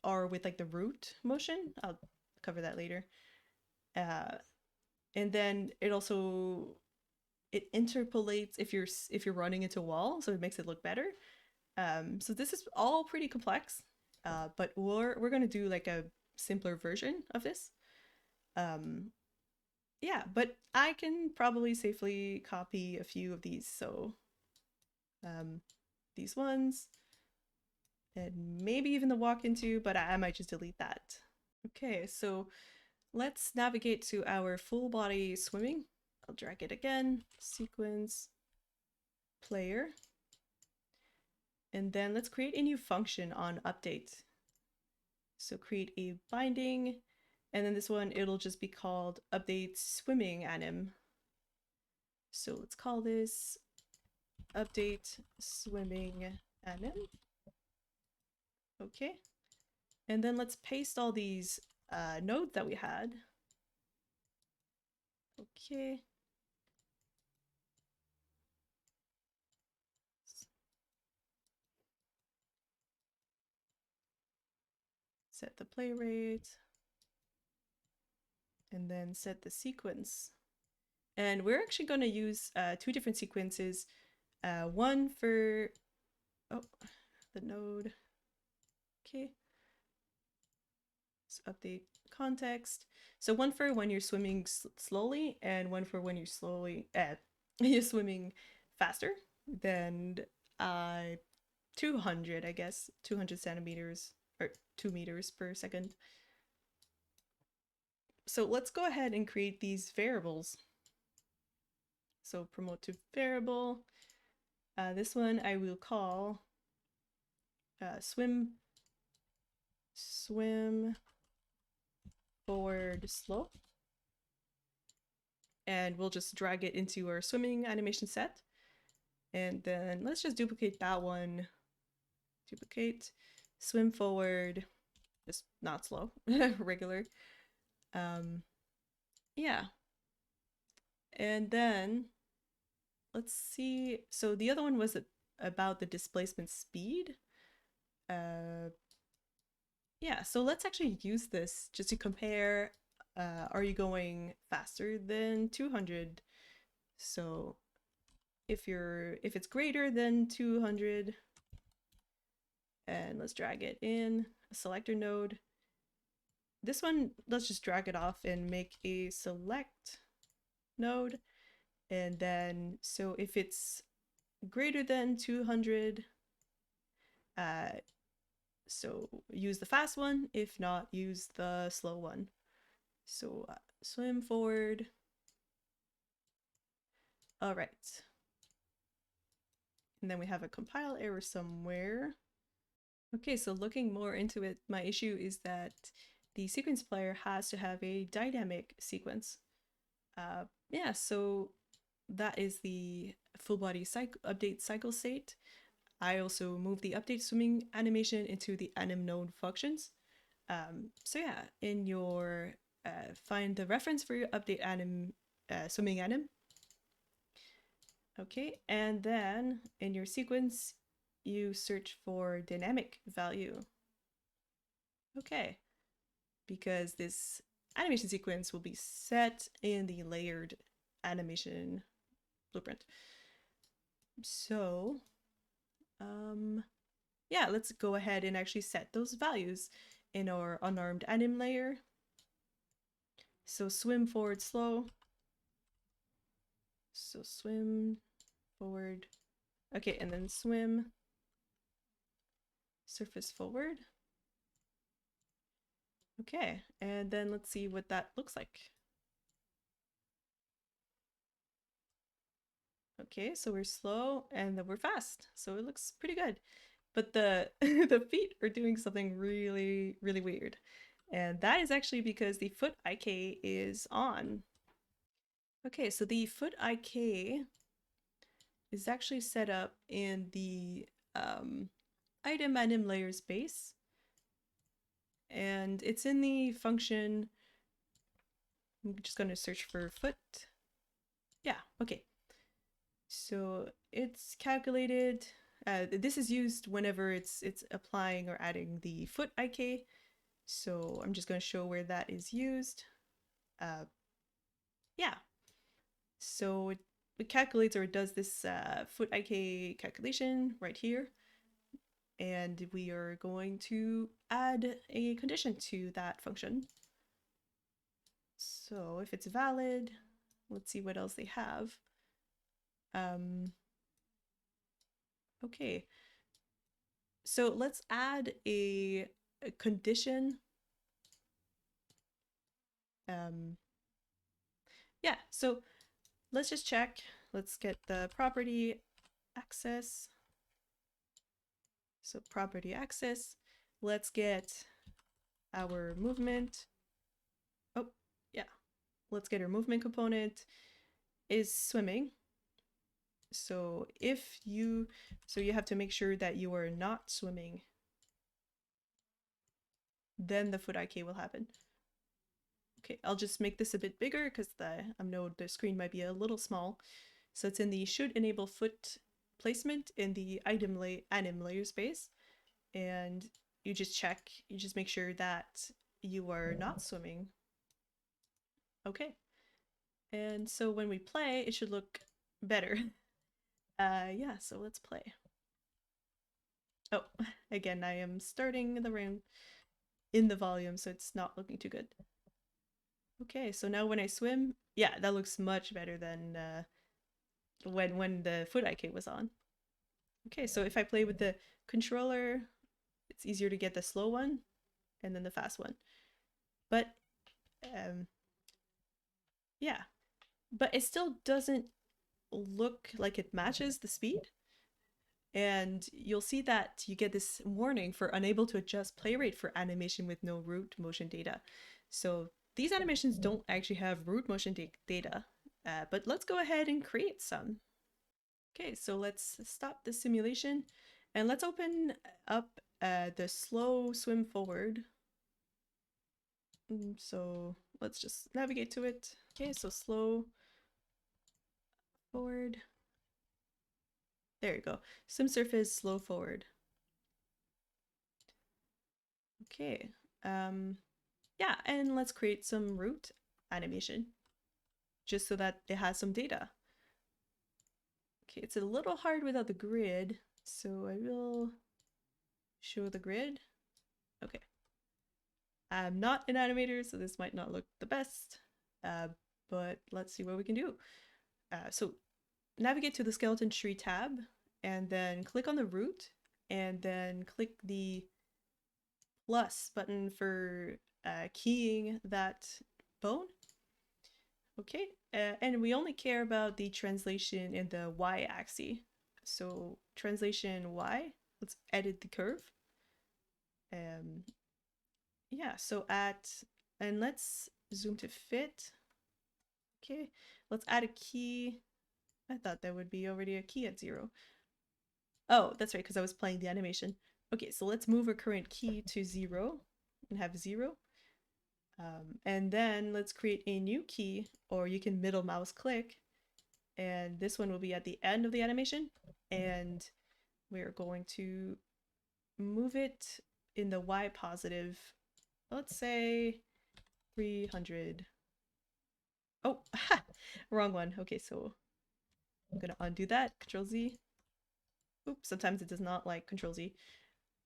are with like the root motion. I'll cover that later. And then it also interpolates if you're running into a wall, so it makes it look better. So this is all pretty complex, but we're gonna do like a simpler version of this. Yeah, but I can probably safely copy a few of these. So these ones, and maybe even the walk into, but I might just delete that. Okay, so let's navigate to our full body swimming. I'll drag it again, sequence, player. And then let's create a new function on update. So create a binding, and then this one, it'll just be called update swimming anim. So let's call this update swimming anim. Okay. And then let's paste all these nodes that we had. Okay. Set the play rate. And then set the sequence. And we're actually going to use two different sequences. One for, oh, the node. Okay. Let's update context. So one for when you're swimming slowly, and one for when you're swimming faster than 200, I guess, 200 centimeters or 2 meters per second. So let's go ahead and create these variables. So promote to variable. This one I will call swim forward slow. And we'll just drag it into our swimming animation set. And then let's just duplicate that one. Duplicate, swim forward, just not slow, regular. Yeah. And then let's see. So the other one was about the displacement speed. Yeah, so let's actually use this just to compare, are you going faster than 200? So if it's greater than 200, and let's drag it in a selector node. This one, let's just drag it off and make a select node. And then, so if it's greater than 200, so use the fast one. If not, use the slow one. So swim forward. All right. And then we have a compile error somewhere. Okay, so looking more into it, my issue is that the sequence player has to have a dynamic sequence. Yeah, so that is the full body update cycle state. I also moved the update swimming animation into the anim node functions. So yeah, in your find the reference for your update anim swimming anim. Okay, and then in your sequence, you search for dynamic value. Okay, because this animation sequence will be set in the layered animation blueprint. So, yeah, let's go ahead and actually set those values in our unarmed anim layer. So swim forward slow. So swim forward. Okay, and then swim surface forward. Okay, and then let's see what that looks like. Okay, so we're slow and then we're fast. So it looks pretty good. But the the feet are doing something really, really weird. And that is actually because the foot IK is on. Okay, so the foot IK is actually set up in the item anim layer space. And it's in the function, I'm just going to search for foot. Yeah, okay. So it's calculated. This is used whenever it's applying or adding the foot IK. So I'm just going to show where that is used. Yeah. So it calculates, or it does this foot IK calculation right here. And we are going to add a condition to that function. So if it's valid, let's see what else they have. Okay. So let's add a condition. Yeah, so let's just check. Let's get the property access. So property access. Let's get our movement. Oh, yeah. Let's get our movement component is swimming. So you have to make sure that you are not swimming. Then the foot IK will happen. Okay, I'll just make this a bit bigger because I know the screen might be a little small. So it's in the should enable foot placement in the anim layer space. And you just check, you just make sure that you are not swimming. Okay. And so when we play, it should look better. Yeah, so let's play. Oh, again, I am starting the round in the volume, so it's not looking too good. Okay, so now when I swim, yeah, that looks much better than when the foot IK was on. Okay, so if I play with the controller, it's easier to get the slow one and then the fast one. But yeah, but it still doesn't look like it matches the speed. And you'll see that you get this warning for unable to adjust play rate for animation with no root motion data. So these animations don't actually have root motion data, but let's go ahead and create some. Okay, so let's stop the simulation and let's open up the slow swim forward. So let's just navigate to it. Okay, so slow forward. There you go. Swim surface, slow forward. Okay. Yeah, and let's create some root animation just so that it has some data. Okay, it's a little hard without the grid, so I will show the grid. Okay. I'm not an animator, so this might not look the best, but let's see what we can do. So navigate to the skeleton tree tab and then click on the root and then click the plus button for keying that bone. Okay, and we only care about the translation in the y-axis. So translation y, let's edit the curve. Yeah, so and let's zoom to fit. Okay, let's add a key. I thought there would be already a key at 0. Oh, that's right, because I was playing the animation. Okay, so let's move our current key to 0 and have 0. And then let's create a new key, or you can middle mouse click, and this one will be at the end of the animation, and we're going to move it in the y positive, let's say 300. Oh, wrong one. Okay, so I'm gonna undo that, Control Z. Oops, sometimes it does not like Control Z.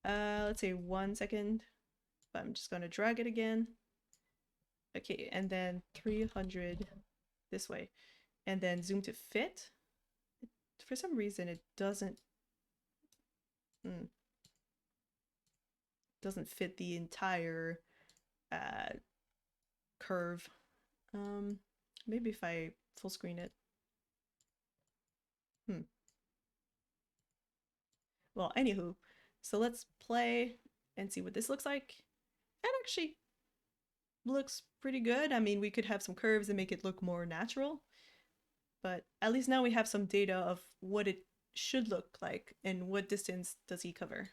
Let's say 1 second, but I'm just gonna drag it again. Okay, and then 300 this way, and then zoom to fit. For some reason, it doesn't fit the entire curve. Maybe if I full screen it. Well, anywho, so let's play and see what this looks like. It actually looks pretty good. I mean, we could have some curves and make it look more natural, but at least now we have some data of what it should look like and what distance does he cover.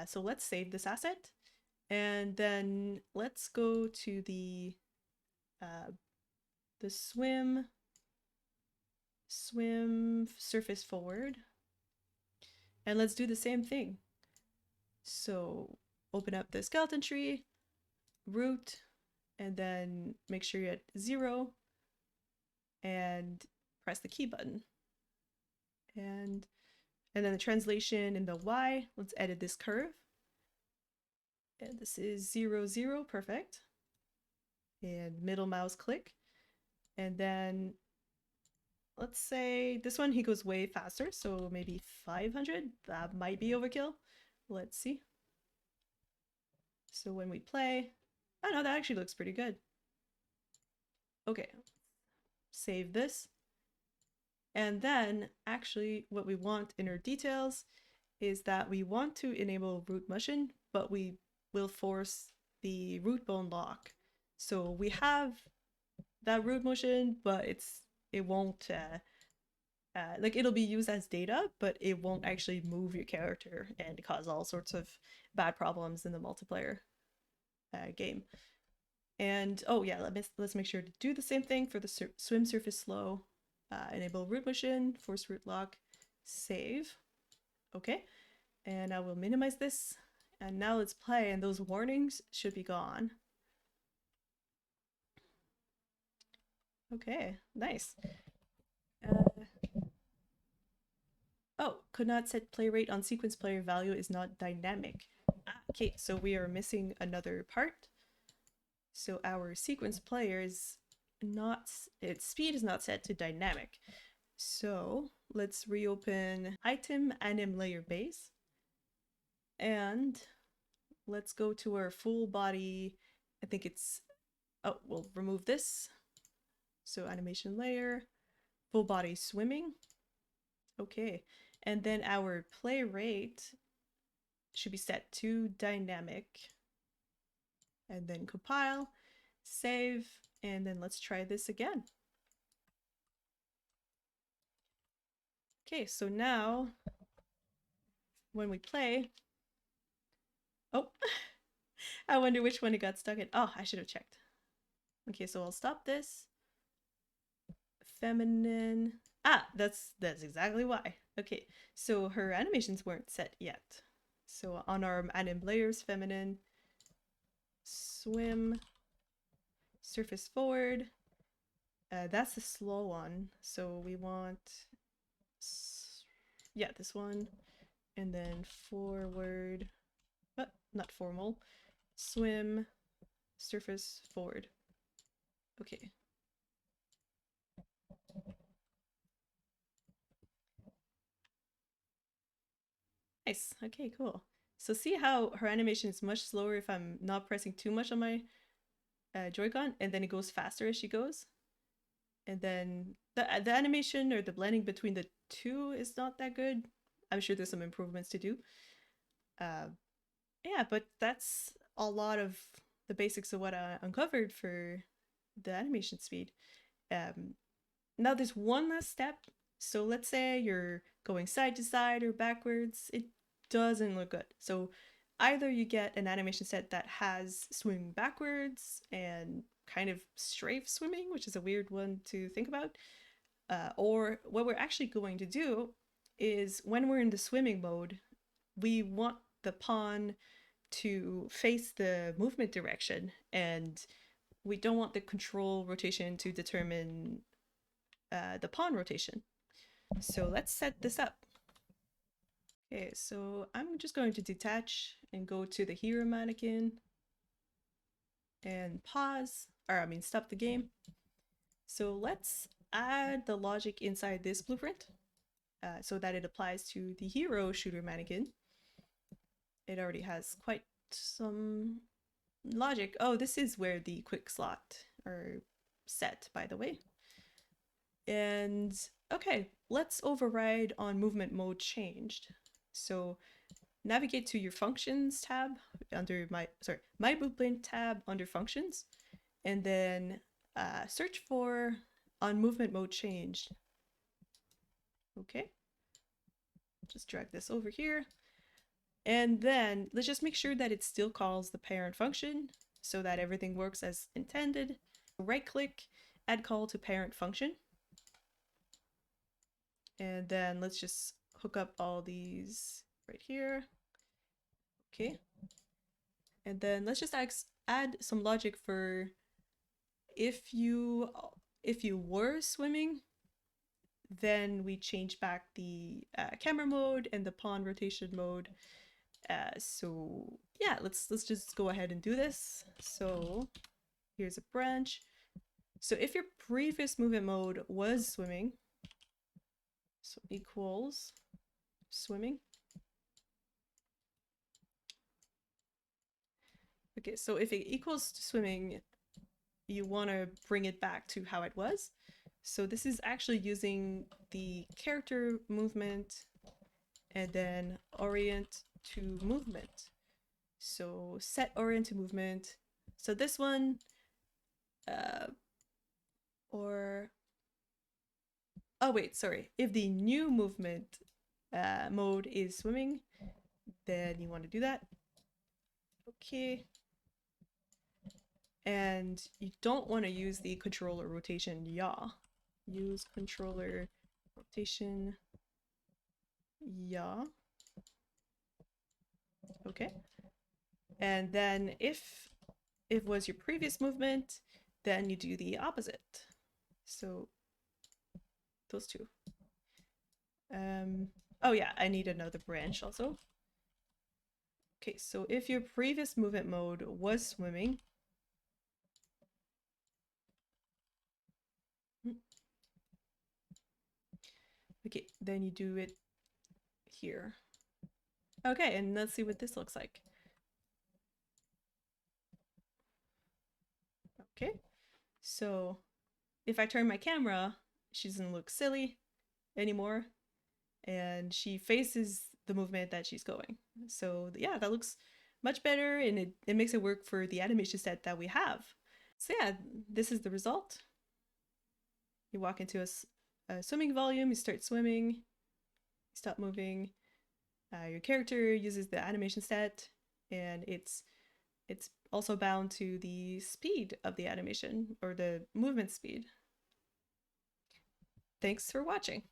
So let's save this asset, and then let's go to the swim surface forward, and let's do the same thing. So open up the skeleton tree, root, and then make sure you're at 0 and press the key button. And then the translation in the Y, let's edit this curve. And this is 0, 0, perfect. And middle mouse click. And then let's say this one, he goes way faster, so maybe 500. That might be overkill. Let's see. So when we play, oh no, that actually looks pretty good. Okay, save this. And then actually what we want in our details is that we want to enable root motion, but we will force the root bone lock. So we have that root motion, but it won't like it'll be used as data, but it won't actually move your character and cause all sorts of bad problems in the multiplayer game. And oh yeah, let's make sure to do the same thing for the swim surface slow. Enable root motion, force root lock, save. Okay, and I will minimize this. And now let's play, and those warnings should be gone. Okay, nice. Oh, could not set play rate on sequence player value is not dynamic. Okay, so we are missing another part. So our sequence player is not, its speed is not set to dynamic. So let's reopen item anim layer base. And let's go to our full body. I think it's, oh, we'll remove this. So animation layer, full body swimming. Okay, and then our play rate should be set to dynamic. And then compile, save, and then let's try this again. Okay, so now when we play, oh, I wonder which one it got stuck in. Oh, I should have checked. Okay, so I'll stop this. Feminine. Ah, that's exactly why. Okay, so her animations weren't set yet. So on our anim layers, feminine, swim, surface forward. That's the slow one. So we want, yeah, this one. And then forward, but not formal. Swim, surface forward. Okay. Nice. Okay, cool. So see how her animation is much slower if I'm not pressing too much on my Joy-Con, and then it goes faster as she goes. And then the animation or the blending between the two is not that good. I'm sure there's some improvements to do. Yeah, but that's a lot of the basics of what I uncovered for the animation speed. Now there's one last step. So let's say you're going side to side or backwards. It doesn't look good. So either you get an animation set that has swimming backwards and kind of strafe swimming, which is a weird one to think about, or what we're actually going to do is when we're in the swimming mode, we want the pawn to face the movement direction, and we don't want the control rotation to determine the pawn rotation. So let's set this up. Okay, so I'm just going to detach and go to the hero mannequin and pause, or I mean stop the game. So let's add the logic inside this blueprint so that it applies to the hero shooter mannequin. It already has quite some logic. Oh, this is where the quick slot are set, by the way. And okay, let's override on movement mode changed. So navigate to your functions tab under my blueprint tab under functions, and then search for on movement mode changed. Okay, just drag this over here. And then let's just make sure that it still calls the parent function so that everything works as intended. Right click, add call to parent function. And then let's just hook up all these right here. Okay. And then let's just add some logic for if you were swimming, then we change back the camera mode and the pawn rotation mode. So yeah, let's just go ahead and do this. So here's a branch. So if your previous movement mode was swimming, so equals swimming. Okay, so if it equals to swimming, you want to bring it back to how it was. So this is actually using the character movement and then orient to movement. So set orient to movement. So this one, or, oh wait, sorry. If the new movement mode is swimming, then you want to do that. Okay. And you don't want to use the controller rotation yaw. Use controller rotation yaw. Okay. And then if it was your previous movement, then you do the opposite. So those two. Oh yeah, I need another branch also. Okay, so if your previous movement mode was swimming, okay, then you do it here. Okay, and let's see what this looks like. Okay, so if I turn my camera, she doesn't look silly anymore, and she faces the movement that she's going. So yeah, that looks much better, and it makes it work for the animation set that we have. So yeah, this is the result. You walk into a swimming volume, you start swimming, you stop moving. Your character uses the animation set, and it's also bound to the speed of the animation or the movement speed. Thanks for watching.